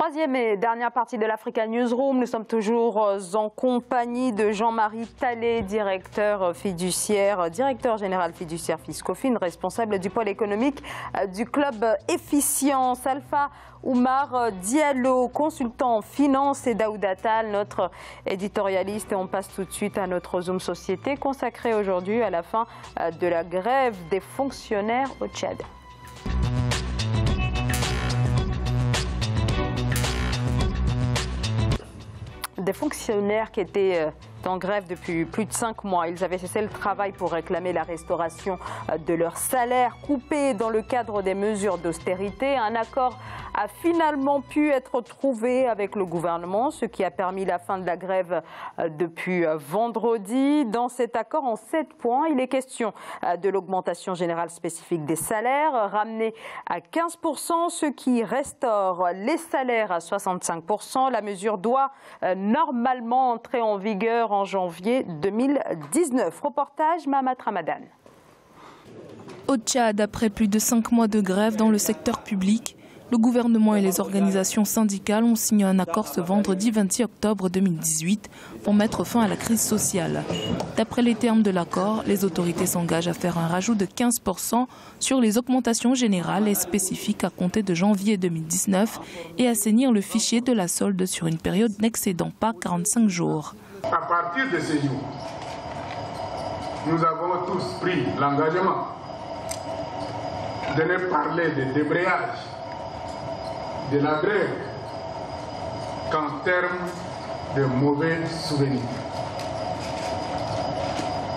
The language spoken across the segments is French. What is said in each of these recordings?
Troisième et dernière partie de l'Africa Newsroom. Nous sommes toujours en compagnie de Jean-Marie Talley, directeur général fiduciaire Fiscofin, responsable du pôle économique du club Efficience. Alpha Oumar Diallo, consultant en finance, et Daoud Attal, notre éditorialiste. Et on passe tout de suite à notre Zoom Société consacré aujourd'hui à la fin de la grève des fonctionnaires au Tchad. Des fonctionnaires qui étaient en grève depuis plus de 5 mois. Ils avaient cessé le travail pour réclamer la restauration de leur salaire coupé dans le cadre des mesures d'austérité. Un accord a finalement pu être trouvé avec le gouvernement, ce qui a permis la fin de la grève depuis vendredi. Dans cet accord, en 7 points, il est question de l'augmentation générale spécifique des salaires, ramenée à 15%, ce qui restaure les salaires à 65%. La mesure doit normalement entrer en vigueur en janvier 2019. Reportage Mahamat Ramadan. Au Tchad, après plus de 5 mois de grève dans le secteur public, le gouvernement et les organisations syndicales ont signé un accord ce vendredi 26 octobre 2018 pour mettre fin à la crise sociale. D'après les termes de l'accord, les autorités s'engagent à faire un rajout de 15% sur les augmentations générales et spécifiques à compter de janvier 2019 et assainir le fichier de la solde sur une période n'excédant pas 45 jours. À partir de ce jour, nous avons tous pris l'engagement de ne parler de débrayage de la grève qu'en termes de mauvais souvenirs.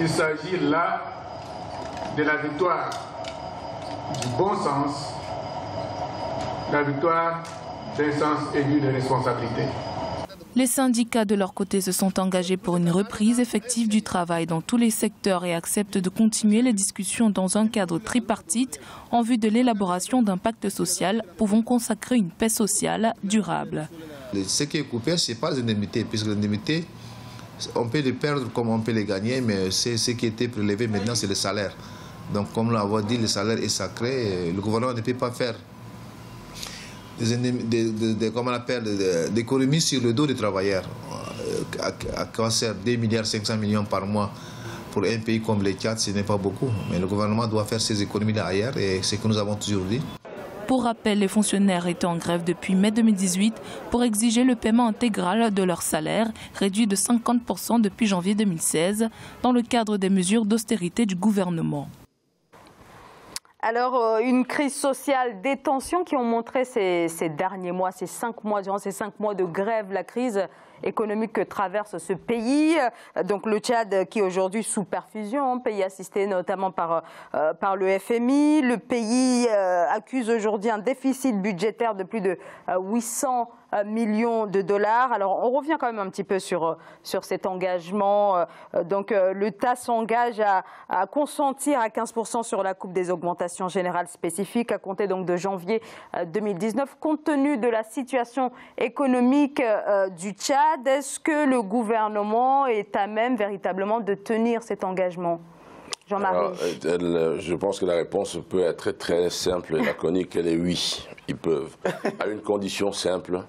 Il s'agit là de la victoire du bon sens, la victoire d'un sens aigu de responsabilité. Les syndicats de leur côté se sont engagés pour une reprise effective du travail dans tous les secteurs et acceptent de continuer les discussions dans un cadre tripartite en vue de l'élaboration d'un pacte social pouvant consacrer une paix sociale durable. Ce qui est coupé, ce n'est pas les indemnités, puisque les indemnités, on peut les perdre comme on peut les gagner, mais ce qui était prélevé maintenant, c'est le salaire. Donc comme l'avons dit, le salaire est sacré, le gouvernement ne peut pas faire d'économies sur le dos des travailleurs. À quoi sert 2,5 milliards par mois pour un pays comme le Tchad, ce n'est pas beaucoup. Mais le gouvernement doit faire ses économies-là ailleurs et c'est ce que nous avons toujours dit. Pour rappel, les fonctionnaires étaient en grève depuis mai 2018 pour exiger le paiement intégral de leur salaire, réduit de 50% depuis janvier 2016, dans le cadre des mesures d'austérité du gouvernement. Alors, une crise sociale, des tensions qui ont montré ces derniers mois, durant ces 5 mois de grève, la crise économique que traverse ce pays. Donc le Tchad qui est aujourd'hui sous perfusion, pays assisté notamment par le FMI. Le pays accuse aujourd'hui un déficit budgétaire de plus de 800 millions de dollars. Alors on revient quand même un petit peu sur cet engagement. Donc l'État s'engage à consentir à 15% sur la coupe des augmentations générales spécifiques à compter donc de janvier 2019. Compte tenu de la situation économique du Tchad, est-ce que le gouvernement est à même véritablement de tenir cet engagement ? Jean-Marie. Je pense que la réponse peut être très simple et laconique, elle est oui, ils peuvent. À une condition simple,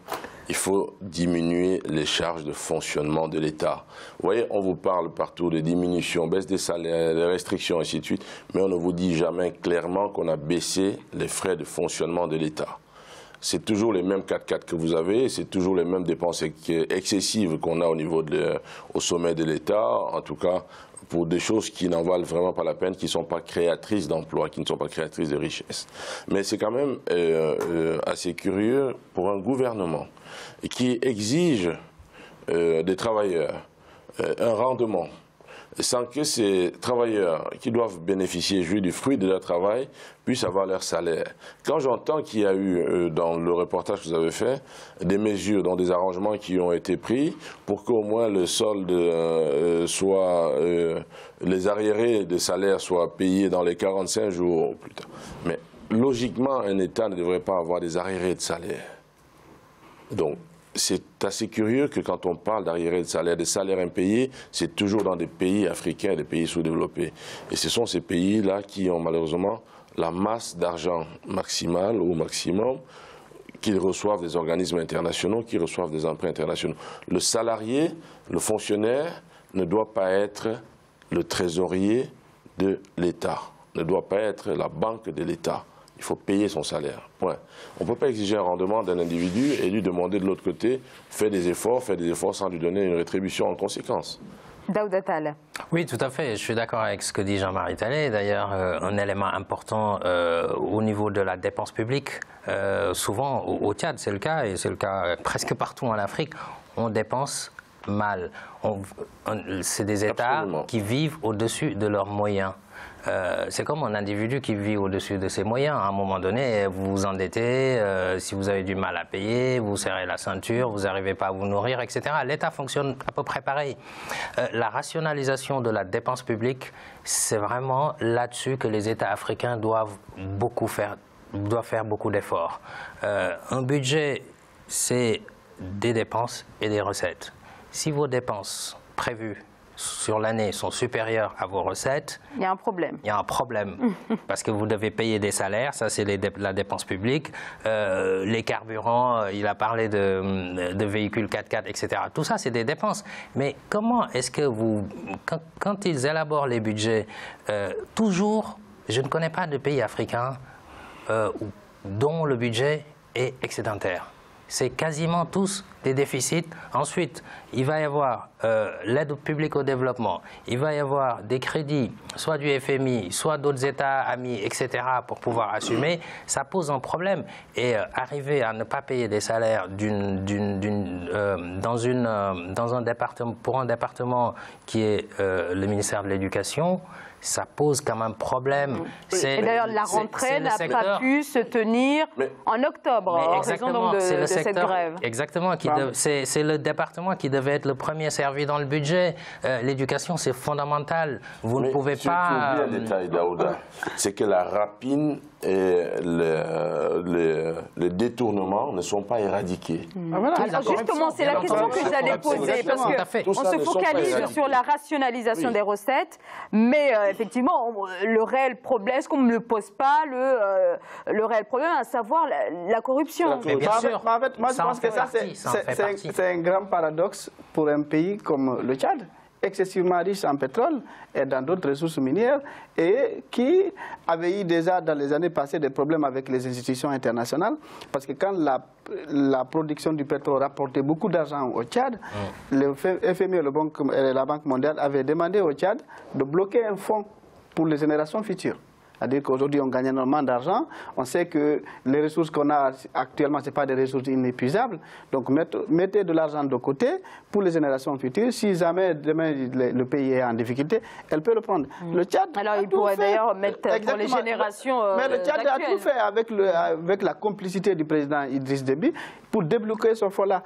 il faut diminuer les charges de fonctionnement de l'État. Vous voyez, on vous parle partout de diminution, baisse des salaires, des restrictions, ainsi de suite, mais on ne vous dit jamais clairement qu'on a baissé les frais de fonctionnement de l'État. C'est toujours les mêmes 4x4 que vous avez, c'est toujours les mêmes dépenses excessives qu'on a au sommet de l'État, en tout cas pour des choses qui n'en valent vraiment pas la peine, qui ne sont pas créatrices d'emplois, qui ne sont pas créatrices de richesse. Mais c'est quand même assez curieux pour un gouvernement qui exige des travailleurs un rendement, sans que ces travailleurs qui doivent bénéficier, jouir du fruit de leur travail, puissent avoir leur salaire. Quand j'entends qu'il y a eu, dans le reportage que vous avez fait, des mesures, dans des arrangements qui ont été pris pour qu'au moins le solde les arriérés de salaire soient payés dans les 45 jours ou plus tard. Mais logiquement, un État ne devrait pas avoir des arriérés de salaire. Donc, c'est assez curieux que quand on parle d'arriérés de salaire, des salaires impayés, c'est toujours dans des pays africains, des pays sous-développés. Et ce sont ces pays-là qui ont malheureusement la masse d'argent maximale ou maximum qu'ils reçoivent des organismes internationaux, qu'ils reçoivent des emprunts internationaux. Le salarié, le fonctionnaire, ne doit pas être le trésorier de l'État, ne doit pas être la banque de l'État. Il faut payer son salaire, point. On ne peut pas exiger un rendement d'un individu et lui demander de l'autre côté, faire des efforts sans lui donner une rétribution en conséquence. Daouda Tall. Oui, tout à fait. Je suis d'accord avec ce que dit Jean-Marie Talley. D'ailleurs, un élément important au niveau de la dépense publique, souvent au Tchad, c'est le cas, et c'est le cas presque partout en Afrique, on dépense mal. C'est des États Absolument. qui vivent au-dessus de leurs moyens. C'est comme un individu qui vit au-dessus de ses moyens. À un moment donné, vous vous endettez, si vous avez du mal à payer, vous serrez la ceinture, vous n'arrivez pas à vous nourrir, etc. L'État fonctionne à peu près pareil. La rationalisation de la dépense publique, c'est vraiment là-dessus que les États africains doivent faire beaucoup d'efforts. Un budget, c'est des dépenses et des recettes. Si vos dépenses prévues sur l'année sont supérieures à vos recettes, il y a un problème. Il y a un problème, parce que vous devez payer des salaires, ça c'est la dépense publique, les carburants, il a parlé de véhicules 4x4, etc. Tout ça c'est des dépenses. Mais comment est-ce que quand ils élaborent les budgets, toujours, je ne connais pas de pays africain dont le budget est excédentaire. C'est quasiment tous des déficits. Ensuite, il va y avoir l'aide publique au développement, il va y avoir des crédits, soit du FMI, soit d'autres États amis, etc., pour pouvoir assumer. Ça pose un problème. Et arriver à ne pas payer des salaires dans un département, pour un département qui est le ministère de l'Éducation, ça pose quand même problème. Et d'ailleurs, la rentrée n'a pas pu se tenir en octobre, en raison donc de cette grève. Exactement. C'est le département qui devait être le premier servi dans le budget. L'éducation, c'est fondamental. Vous ne pouvez pas... Tu oublies un détail, Daouda. C'est que la rapine et les détournements ne sont pas éradiqués. Alors justement, c'est la question que j'allais poser, parce qu'on se focalise sur la rationalisation des recettes, mais effectivement, le réel problème, est-ce qu'on ne me le pose pas, le réel problème, à savoir la corruption. Mais bien sûr, en fait, moi je pense que ça, c'est un grand paradoxe pour un pays comme le Tchad, excessivement riche en pétrole et dans d'autres ressources minières, et qui avait eu déjà dans les années passées des problèmes avec les institutions internationales, parce que quand la production du pétrole rapportait beaucoup d'argent au Tchad, le FMI et la Banque mondiale avaient demandé au Tchad de bloquer un fonds pour les générations futures. C'est-à-dire qu'aujourd'hui, on gagne énormément d'argent. On sait que les ressources qu'on a actuellement, ce n'est pas des ressources inépuisables. Donc, mettez de l'argent de côté pour les générations futures. Si jamais demain le pays est en difficulté, elle peut le prendre. Le Tchad alors, il pourrait d'ailleurs mettre pour les générations Mais le Tchad a tout fait avec la complicité du président Idriss Déby pour débloquer ce fonds-là.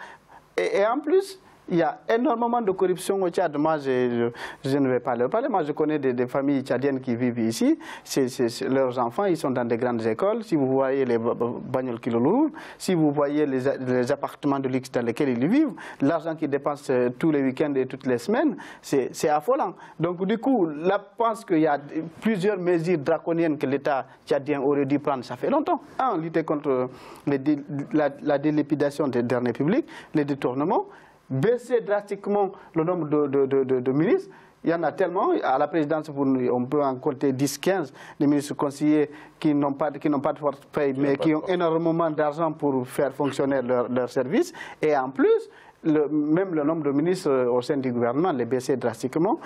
Et en plus, il y a énormément de corruption au Tchad. Moi, je ne vais pas leur parler. Moi, je connais des familles tchadiennes qui vivent ici. Leurs enfants, ils sont dans des grandes écoles. Si vous voyez les bagnoles qu'ils roulent, si vous voyez les appartements de luxe dans lesquels ils vivent, l'argent qu'ils dépensent tous les week-ends et toutes les semaines, c'est affolant. Donc, du coup, là, je pense qu'il y a plusieurs mesures draconiennes que l'État tchadien aurait dû prendre. Ça fait longtemps. Lutter contre la délépidation des derniers publics, les détournements, baisser drastiquement le nombre de ministres. Il y en a tellement. À la présidence, on peut en compter 10-15 des ministres conseillers qui n'ont pas de portefeuille, mais qui ont énormément d'argent pour faire fonctionner leur service. Et en plus, même le nombre de ministres au sein du gouvernement, les baisser drastiquement.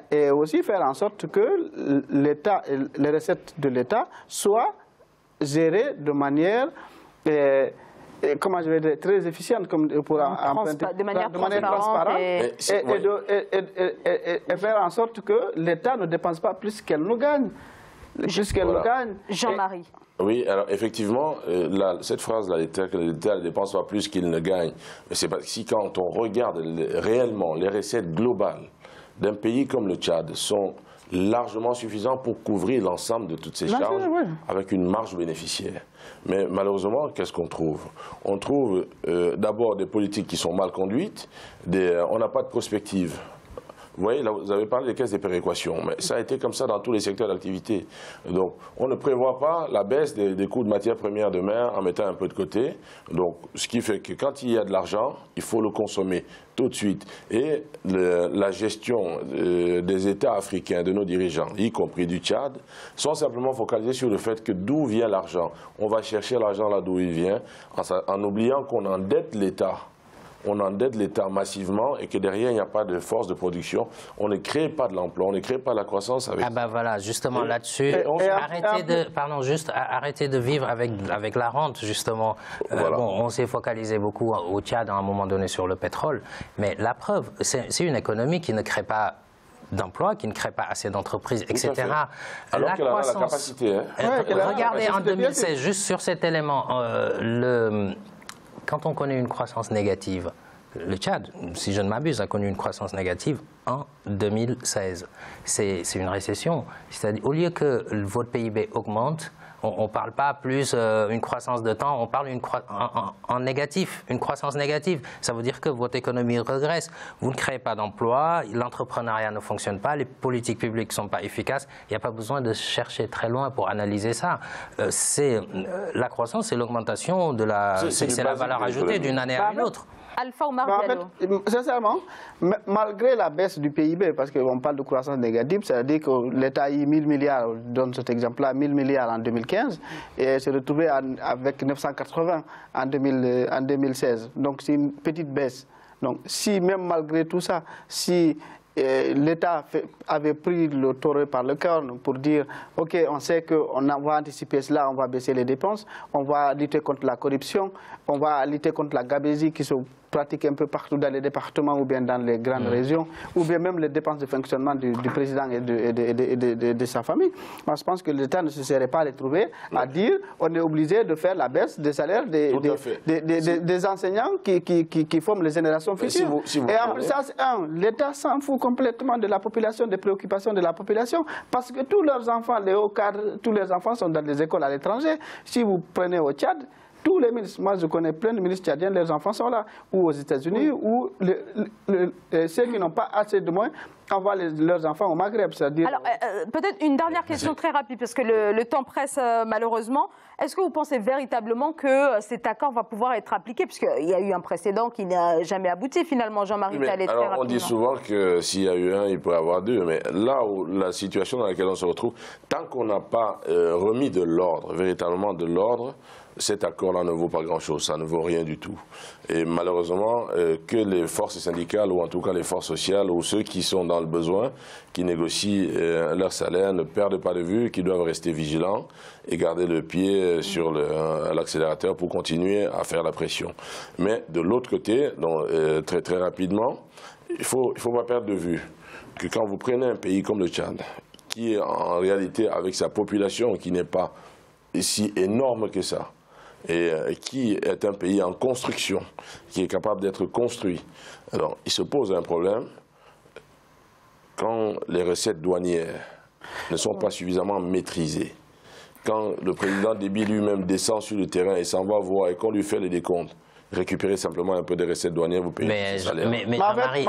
Et aussi faire en sorte que les recettes de l'État soient gérées de manière... comment je vais dire, très efficiente pour de manière transparente et faire en sorte que l'État ne dépense pas plus qu'elle nous gagne. Jean-Marie. Oui, alors effectivement, cette phrase-là, que l'État ne dépense pas plus qu'il ne gagne, c'est parce que quand on regarde réellement les recettes globales d'un pays comme le Tchad sont largement suffisantes pour couvrir l'ensemble de toutes ces charges avec une marge bénéficiaire. Mais malheureusement, qu'est-ce qu'on trouve? On trouve d'abord des politiques qui sont mal conduites, on n'a pas de prospective. Vous voyez, là, vous avez parlé des caisses de péréquation, mais ça a été comme ça dans tous les secteurs d'activité. Donc, on ne prévoit pas la baisse des coûts de matières premières de mer en mettant un peu de côté. Donc, ce qui fait que quand il y a de l'argent, il faut le consommer tout de suite. Et la gestion des États africains, de nos dirigeants, y compris du Tchad, sont simplement focalisés sur le fait que d'où vient l'argent. On va chercher l'argent là d'où il vient, en oubliant qu'on endette l'État. On endette l'État massivement et que derrière, il n'y a pas de force de production. On ne crée pas de l'emploi, on ne crée pas la croissance avec... Ah ben voilà, justement là-dessus, arrêtez de vivre avec la rente, justement. Voilà. Bon, on s'est focalisé beaucoup au Tchad à un moment donné sur le pétrole, mais la preuve, c'est une économie qui ne crée pas d'emplois, qui ne crée pas assez d'entreprises, etc. Alors qu'elle a la capacité. Hein. Regardez en 2016, juste sur cet élément, quand on connaît une croissance négative, le Tchad, si je ne m'abuse, a connu une croissance négative en 2016. C'est une récession. C'est-à-dire, au lieu que votre PIB augmente, on ne parle pas plus une croissance de temps, on parle en négatif, une croissance négative. Ça veut dire que votre économie régresse. Vous ne créez pas d'emplois, l'entrepreneuriat ne fonctionne pas, les politiques publiques ne sont pas efficaces. Il n'y a pas besoin de chercher très loin pour analyser ça. La croissance, c'est l'augmentation de c'est la valeur ajoutée d'une année à une autre. Alpha Oumar Diallo. En fait, sincèrement, malgré la baisse du PIB, parce qu'on parle de croissance négative, c'est-à-dire que l'État a eu 1000 milliards, je donne cet exemple-là, 1000 milliards en 2015, et s'est retrouvé avec 980 en 2016. Donc c'est une petite baisse. Donc si même malgré tout ça, si l'État avait pris le taureau par le corne pour dire « Ok, on sait qu'on va anticiper cela, on va baisser les dépenses, on va lutter contre la corruption, on va lutter contre la gabésie qui se pratique un peu partout dans les départements ou bien dans les grandes régions, ou bien même les dépenses de fonctionnement du président et de sa famille. » Moi, je pense que l'État ne se serait pas retrouvé à dire on est obligé de faire la baisse des salaires des enseignants qui forment les générations futures. Et en plus, ça, l'État s'en fout complètement de la population, des préoccupations de la population, parce que tous leurs enfants, les hauts cadres, tous les enfants sont dans des écoles à l'étranger. Si vous prenez au Tchad, tous les ministres, moi je connais plein de ministres tchadiens, leurs enfants sont là, ou aux États-Unis, ou ceux qui n'ont pas assez de moyens envoient leurs enfants au Maghreb. Alors, peut-être une dernière question très rapide, parce que le temps presse malheureusement. Est-ce que vous pensez véritablement que cet accord va pouvoir être appliqué, puisqu'il y a eu un précédent qui n'a jamais abouti finalement, Jean-Marie Talley? Alors, on dit souvent que s'il y a eu un, il peut y avoir deux, mais là où la situation dans laquelle on se retrouve, tant qu'on n'a pas remis de l'ordre, véritablement de l'ordre, cet accord-là ne vaut pas grand-chose, ça ne vaut rien du tout. Et malheureusement, que les forces syndicales, ou en tout cas les forces sociales, ou ceux qui sont dans le besoin, qui négocient leur salaire, ne perdent pas de vue, qu'ils doivent rester vigilants et garder le pied sur l'accélérateur pour continuer à faire la pression. Mais de l'autre côté, donc, très très rapidement, il faut pas perdre de vue que quand vous prenez un pays comme le Tchad, qui est en réalité avec sa population qui n'est pas si énorme que ça, et qui est un pays en construction, qui est capable d'être construit. Alors, il se pose un problème quand les recettes douanières ne sont pas suffisamment maîtrisées. Quand le président Déby lui-même descend sur le terrain et s'en va voir et qu'on lui fait les décomptes, récupérer simplement un peu de recettes douanières, vous payez ses salaires. Mais Jean-Marie,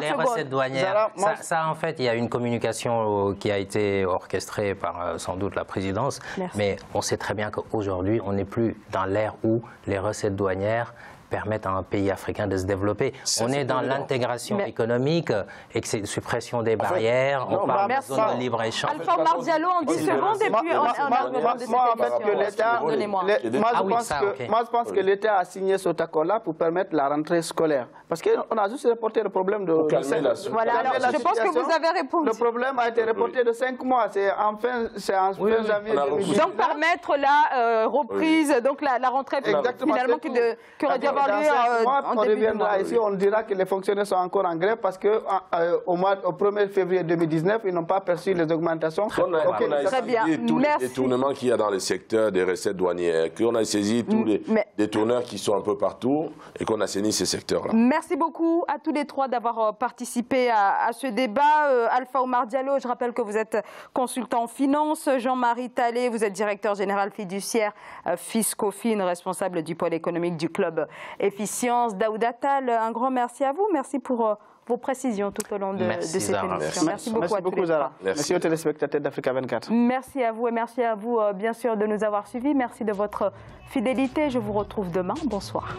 les recettes douanières, ça en fait, il y a une communication qui a été orchestrée par sans doute la présidence, mais on sait très bien qu'aujourd'hui, on n'est plus dans l'ère où les recettes douanières permettent à un pays africain de se développer. On est dans l'intégration économique, suppression des barrières, on parle de zone de libre-échange. Alpha Oumar Diallo en 10 secondes et puis on a de Moi, je pense que l'État a signé cet accord-là pour permettre la rentrée scolaire. Parce qu'on a juste reporté le problème de... Voilà, alors je pense que vous avez répondu. Le problème a été reporté de 5 mois, c'est en fin janvier 2018. Donc permettre la reprise, donc la rentrée finalement qui aurait dû avoir on reviendra ici, on dira que les fonctionnaires sont encore en grève parce qu'au 1er février 2019, ils n'ont pas perçu les augmentations. On a saisi tous les détournements qu'il y a dans le secteur des recettes douanières, qu'on a saisi tous les détourneurs qui sont un peu partout et qu'on a saisi ces secteurs-là. Merci beaucoup à tous les trois d'avoir participé à ce débat. Alpha Oumar Diallo, je rappelle que vous êtes consultant en finance. Jean-Marie Talley, vous êtes directeur général fiduciaire Fiscofin, responsable du pôle économique du club Efficience. Daouda Tall, un grand merci à vous. Merci pour vos précisions tout au long de cette Zara. émission. Merci beaucoup à tous les Zara. trois. Merci aux téléspectateurs d'Africa 24. Merci à vous et merci à vous, bien sûr, de nous avoir suivis. Merci de votre fidélité. Je vous retrouve demain. Bonsoir.